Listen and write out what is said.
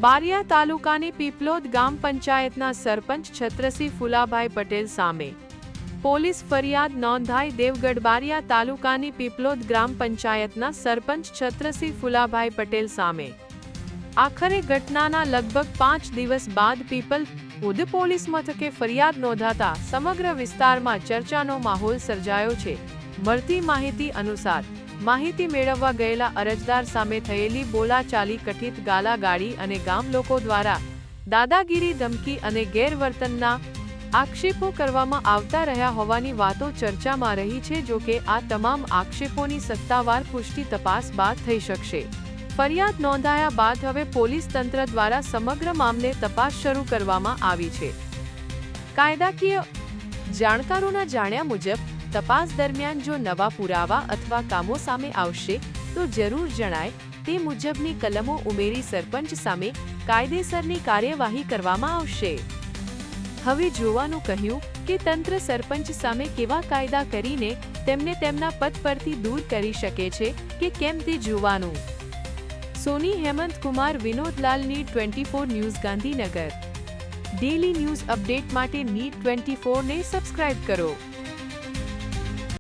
બારિયા તાલુકાની પીપલોદ ગામ પંચાયતના સરપંચ છત્રસિંહ ફુલાભાઈ પટેલ સામે પોલીસ ફરિયાદ નોંધાઈ. દેવગઢ બારિયા તાલુકાની પીપલોદ ગ્રામ પંચાયતના સરપંચ છત્રસિંહ ફુલાભાઈ પટેલ સામે આખરે ઘટનાના લગભગ 5 દિવસ બાદ પીપલોદ પોલીસ મથકે ફરિયાદ નોંધાતા સમગ્ર વિસ્તારમાં ચર્ચાનો માહોલ સર્જાયો છે. મળતી માહિતી અનુસાર માહિતી મેળવવા ગયેલા અરજદાર સામે થયેલી બોલાચાલી, કથિત ગાલાગાળી અને ગામ લોકો દ્વારા દાદાગીરી, ધમકી અને ગેરવર્તનના આક્ષેપો કરવામાં આવતા રહ્યા હોવાની વાતો ચર્ચામાં રહી છે. જો કે આ તમામ આક્ષેપોની સત્તાવાર પુષ્ટિ તપાસ બાદ થઈ શકશે. ફરિયાદ નોંધાયા બાદ હવે પોલીસ તંત્ર દ્વારા સમગ્ર મામલે તપાસ શરૂ કરવામાં આવી છે. કાયદાકીય જાણકારોના જાણ્યા મુજબ તપાસ દરમિયાન જો નવા પુરાવા અથવા કામો સામે આવશે તો જરૂર જણાય તે મુજબની કલમો ઉમેરી સરપંચ સામે કાયદેસરની કાર્યવાહી કરવામાં આવશે. હવે જોવાનું કહ્યું કે તંત્ર સરપંચ સામે કેવા કાયદા કરીને તેમને તેમના પદ પરથી દૂર કરી શકે છે કે કેમ તે જોવાનું. સોની હેમંત કુમાર, વિનોદલાલ, નીટ 24 news, Gandhinagar. Daily news update માટે નીટ 24 ને સબસ્ક્રાઇબ કરો.